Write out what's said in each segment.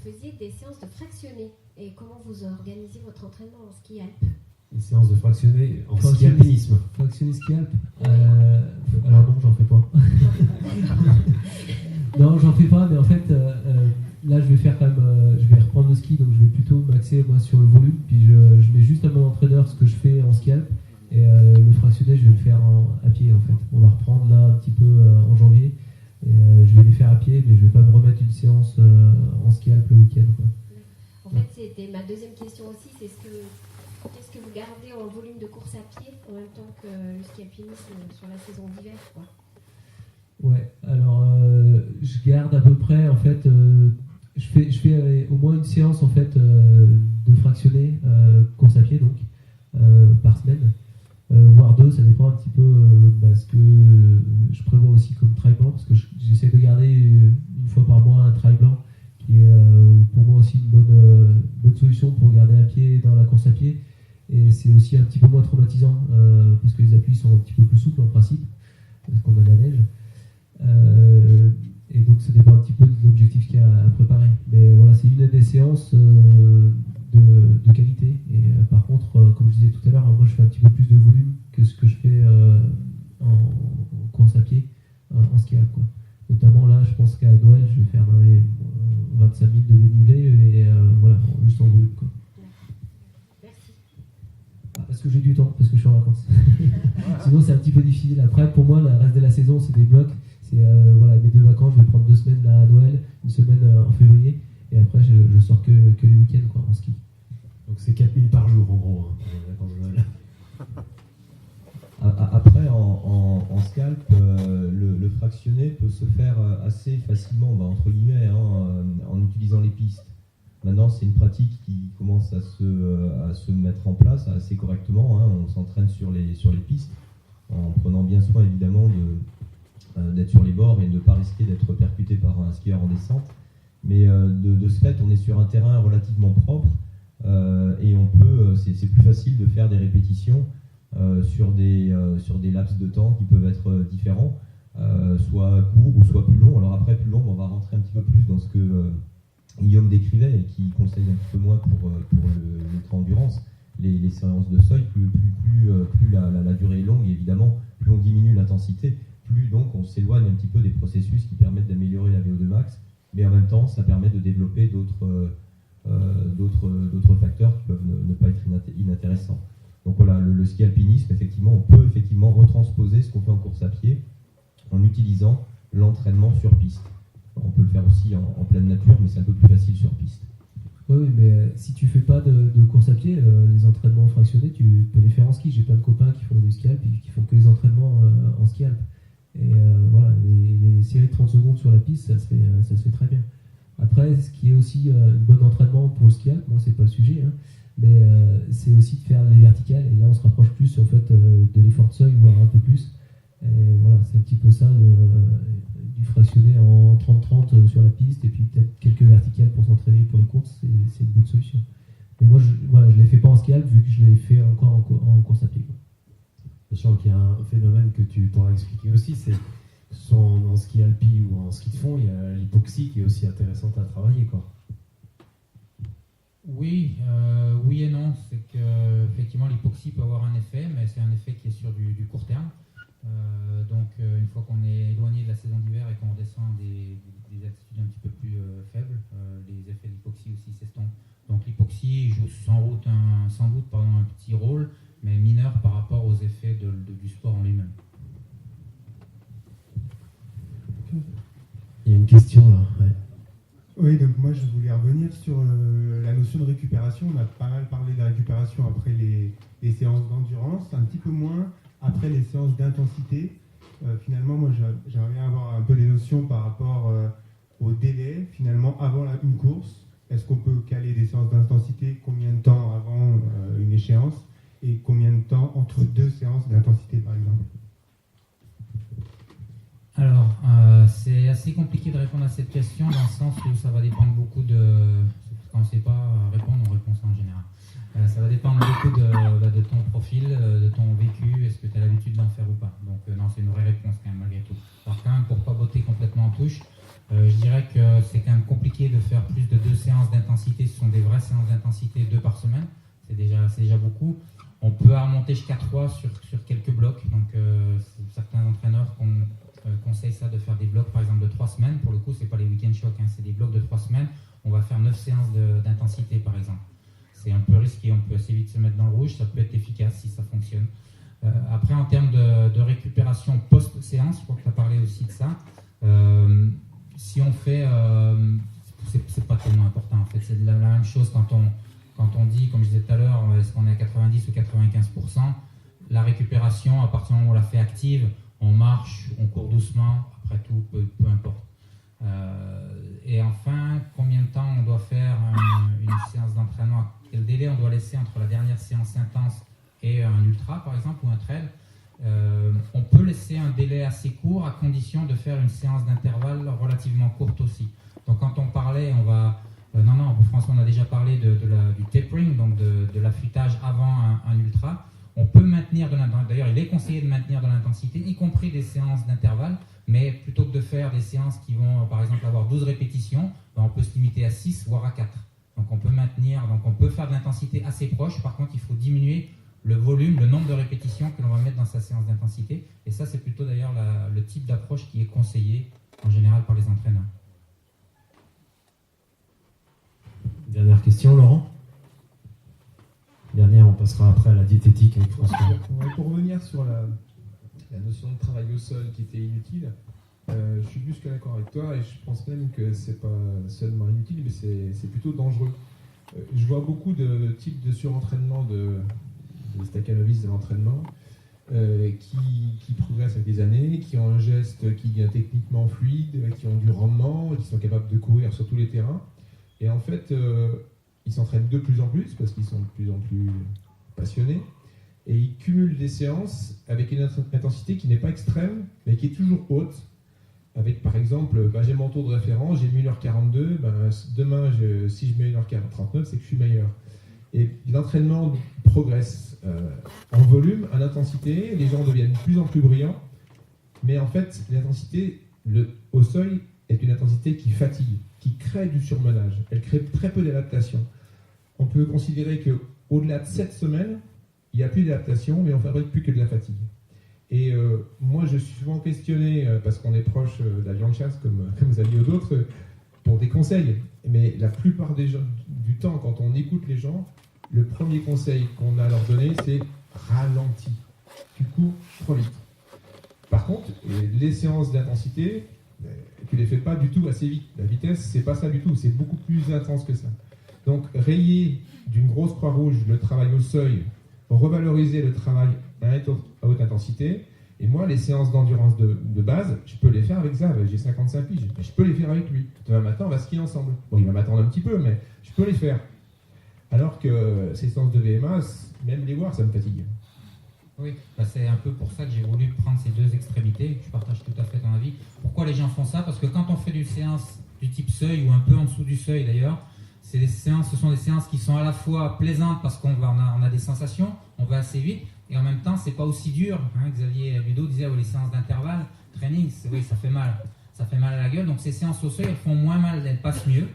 faisiez des séances de fractionnés. Et comment vous organisez votre entraînement en ski alpe? Des séances de fractionnés en ski alpinisme. Fractionné ski alpe alors non, j'en fais pas. Non, j'en fais pas, mais en fait, là, je vais faire quand même, je vais reprendre le ski, donc je vais plutôt m'axer moi sur le volume, puis je mets juste à mon entraîneur ce que je fais en ski alpe, et le fractionné, je vais le faire à pied en fait. On va reprendre là un petit peu en janvier, et je vais les faire à pied, mais je vais pas me remettre une séance en ski alpe le week-end, quoi. En fait, c'était ma deuxième question aussi, c'est qu'est-ce que vous gardez en volume de course à pied en même temps que le ski alpinisme sur la saison d'hiver, quoi? Ouais, alors je garde à peu près en fait, je fais au moins une séance en fait de fractionné course à pied donc par semaine, voire deux, ça dépend un petit peu ce que je prévois aussi comme trail blanc, parce que j'essaie de garder une fois par mois un trail blanc qui est pour moi aussi une bonne solution pour garder un pied dans la course à pied, et c'est aussi un petit peu moins traumatisant parce que les appuis sont un petit peu plus souples en principe parce qu'on a de la neige. Et donc ça dépend un petit peu des objectifs qu'il y a à préparer, mais voilà, c'est une des séances de qualité, et par contre comme je disais tout à l'heure, moi je fais un petit peu plus de volume que ce que je fais en course à pied en ski alpe, quoi. Notamment là, je pense qu'à Noël je vais faire dans les 25 000 de dénivelé, et voilà, juste en volume, quoi. Merci. Parce que j'ai du temps, parce que je suis en vacances. Sinon c'est un petit peu difficile. Après pour moi le reste de la saison c'est des blocs. C'est voilà, mes 2 vacances, je vais prendre 2 semaines là à Noël, une semaine en février, et après je sors que les week-ends, quoi, en ski. Donc c'est 4000 par jour en gros, hein, pour les vacances de Noël. Après, en scalp, le fractionné peut se faire assez facilement, entre guillemets, en utilisant les pistes. Maintenant, c'est une pratique qui commence à se mettre en place assez correctement, hein. On s'entraîne sur les pistes, en prenant bien soin évidemment d'être sur les bords et de ne pas risquer d'être percuté par un skieur en descente. Mais de ce fait, on est sur un terrain relativement propre, et on peut, c'est plus facile de faire des répétitions sur des laps de temps qui peuvent être différents, soit courts ou soit plus longs. Alors après, plus long, on va rentrer un petit peu plus dans ce que Guillaume décrivait et qui conseille un petit peu moins pour l'ultra-endurance. Les séances de seuil, plus la durée est longue, et évidemment, plus on diminue l'intensité, plus donc on s'éloigne un petit peu des processus qui permettent d'améliorer la VO2 max, mais en même temps, ça permet de développer d'autres facteurs qui peuvent ne pas être inintéressants. Donc voilà, le ski alpinisme, effectivement, on peut effectivement retransposer ce qu'on fait en course à pied en utilisant l'entraînement sur piste. On peut le faire aussi en pleine nature, mais c'est un peu plus facile sur piste. Oui, mais si tu fais pas de course à pied, les entraînements fractionnés, tu peux les faire en ski. J'ai plein de copains qui font du ski alpe et qui font que les entraînements en ski alpe. Et voilà, les séries de 30 secondes sur la piste, ça se fait très bien. Après, ce qui est aussi un bon entraînement pour le ski alpe, bon, c'est pas le sujet, hein, mais c'est aussi de faire les verticales. Et là, on se rapproche plus en fait de l'effort de seuil, voire un peu plus. Et voilà, c'est un petit peu ça, du fractionné en 30-30 sur la piste, et puis peut-être quelques verticales pour s'entraîner pour les courses, c'est une bonne solution. Mais moi, je ne les fais pas en ski alpe, vu que je les fais encore en course à pied, quoi. Sachant qu'il y a un phénomène que tu pourras expliquer aussi, c'est que ce soit en ski alpi ou en ski de fond, il y a l'hypoxie qui est aussi intéressante à travailler, quoi. Oui et non. C'est que effectivement l'hypoxie peut avoir un effet, mais c'est un effet qui est sur du court terme. Donc une fois qu'on est éloigné de la saison d'hiver et qu'on redescend des altitudes un petit peu plus faibles, les effets de l'hypoxie aussi s'estompent. Donc l'hypoxie joue sans doute un petit rôle, mais mineur par rapport aux effets du sport en lui-même. Il y a une question là. Ouais. Oui, donc moi je voulais revenir sur la notion de récupération. On a pas mal parlé de la récupération après les séances d'endurance, un petit peu moins après les séances d'intensité. Finalement, moi j'aimerais bien avoir un peu des notions par rapport au délai, finalement, avant une course. Est-ce qu'on peut caler des séances d'intensité? Combien de temps avant une échéance? Et combien de temps entre 2 séances d'intensité, par exemple? Alors, c'est assez compliqué de répondre à cette question, dans le sens où ça va dépendre beaucoup quand on ne sait pas répondre, on répond ça en général. Ça va dépendre beaucoup de ton profil, de ton vécu, est-ce que tu as l'habitude d'en faire ou pas. Donc non, c'est une vraie réponse quand même malgré tout. Alors quand même, pour ne pas botter complètement en touche, je dirais que c'est quand même compliqué risquer de faire plus de 2 séances d'intensité. Ce sont des vraies séances d'intensité, 2 par semaine. C'est déjà beaucoup. On peut remonter jusqu'à 3 sur quelques blocs. Donc, certains entraîneurs conseillent ça de faire des blocs, par exemple, de 3 semaines. Pour le coup, ce n'est pas les week-end shocks, c'est des blocs de 3 semaines. On va faire 9 séances d'intensité, par exemple. C'est un peu risqué, on peut assez vite se mettre dans le rouge. Ça peut être efficace si ça fonctionne. Après, en termes de récupération post-séance, je crois que tu as parlé aussi de ça. Si on fait, c'est pas tellement important en fait, c'est la même chose quand on dit, comme je disais tout à l'heure, est-ce qu'on est à 90 ou 95%, la récupération, à partir du moment où on la fait active, on marche, on court doucement, après tout, peu importe. Et enfin, combien de temps on doit faire une séance d'entraînement, quel délai on doit laisser entre la dernière séance intense et un ultra par exemple ou un trail. On peut laisser un délai assez court à condition de faire une séance d'intervalle relativement courte aussi. Donc quand on parlait, François on a déjà parlé du tapering, donc de l'affûtage avant un ultra. On peut maintenir de l'intensité, d'ailleurs il est conseillé de maintenir de l'intensité, y compris des séances d'intervalle, mais plutôt que de faire des séances qui vont par exemple avoir 12 répétitions, on peut se limiter à 6 voire à 4. Donc on peut faire de l'intensité assez proche, par contre il faut diminuer le volume, le nombre de répétitions que l'on va mettre dans sa séance d'intensité. Et ça, c'est plutôt d'ailleurs le type d'approche qui est conseillé en général par les entraîneurs. Dernière question, Laurent. Dernière, on passera après à la diététique avec François. Pour revenir sur la notion de travail au sol qui était inutile, je suis plus que d'accord avec toi et je pense même que c'est pas seulement inutile, mais c'est plutôt dangereux. Je vois beaucoup de types de surentraînement de stakhanovistes de l'entraînement qui progressent avec des années, qui ont un geste qui devient techniquement fluide, qui ont du rendement, qui sont capables de courir sur tous les terrains. Et en fait, ils s'entraînent de plus en plus parce qu'ils sont de plus en plus passionnés et ils cumulent des séances avec une intensité qui n'est pas extrême mais qui est toujours haute. Avec par exemple, j'ai mon tour de référence, j'ai mis 1h42, demain si je mets 1h39, c'est que je suis meilleur. Et l'entraînement progresse en volume, en intensité, les gens deviennent de plus en plus brillants, mais en fait, l'intensité au seuil est une intensité qui fatigue, qui crée du surmenage, elle crée très peu d'adaptation. On peut considérer qu'au-delà de 7 semaines, il n'y a plus d'adaptation, mais on ne fabrique plus que de la fatigue. Et moi, je suis souvent questionné, parce qu'on est proche d'avion de chasse, comme vous aviez ou d'autres, pour des conseils. Mais la plupart du temps, quand on écoute les gens, le premier conseil qu'on a à leur donner, c'est ralentis. Tu cours trop vite. Par contre, les séances d'intensité, tu ne les fais pas du tout assez vite. La vitesse, c'est pas ça du tout, c'est beaucoup plus intense que ça. Donc, rayer d'une grosse croix rouge le travail au seuil, revaloriser le travail à haute intensité. Et moi, les séances d'endurance de base, je peux les faire avec ça. J'ai 55 piges, je peux les faire avec lui. Demain matin, on va skier ensemble. Bon, il va m'attendre un petit peu, mais je peux les faire. Alors que ces séances de VMA, même les voir, ça me fatigue. Oui, c'est un peu pour ça que j'ai voulu prendre ces deux extrémités. Je partage tout à fait ton avis. Pourquoi les gens font ça? Parce que quand on fait des séances du type seuil, ou un peu en dessous du seuil d'ailleurs, ce sont des séances qui sont à la fois plaisantes parce qu'on a des sensations, on va assez vite, et en même temps, c'est pas aussi dur. Xavier Ludo disait, les séances d'intervalle, training, oui, ça fait mal. Ça fait mal à la gueule. Donc ces séances au seuil, elles font moins mal, elles passent mieux.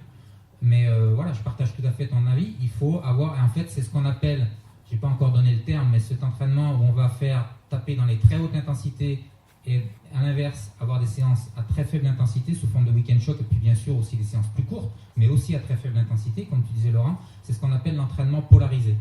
Mais je partage tout à fait ton avis. Il faut avoir, et en fait, c'est ce qu'on appelle, je n'ai pas encore donné le terme, mais cet entraînement où on va faire taper dans les très hautes intensités et à l'inverse, avoir des séances à très faible intensité sous forme de week-end shock, et puis bien sûr aussi des séances plus courtes, mais aussi à très faible intensité, comme tu disais Laurent, c'est ce qu'on appelle l'entraînement polarisé.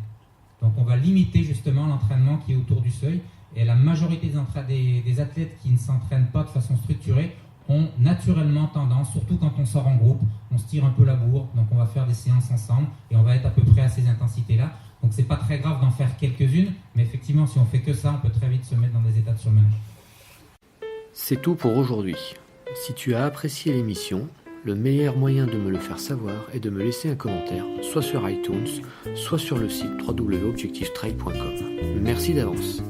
Donc on va limiter justement l'entraînement qui est autour du seuil, et la majorité des athlètes qui ne s'entraînent pas de façon structurée ont naturellement tendance, surtout quand on sort en groupe, on se tire un peu la bourre, donc on va faire des séances ensemble, et on va être à peu près à ces intensités-là. Donc c'est pas très grave d'en faire quelques-unes, mais effectivement si on fait que ça, on peut très vite se mettre dans des états de surmenage. C'est tout pour aujourd'hui. Si tu as apprécié l'émission, le meilleur moyen de me le faire savoir est de me laisser un commentaire, soit sur iTunes, soit sur le site www.objectivestrike.com. Merci d'avance.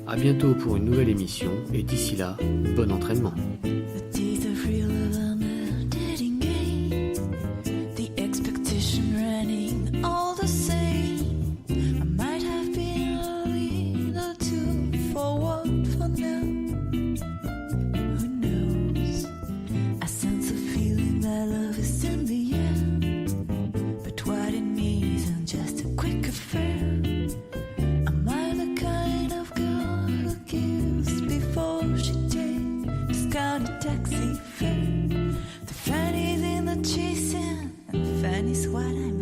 À bientôt pour une nouvelle émission, et d'ici là, bon entraînement. Love is in the air. and it's what I'm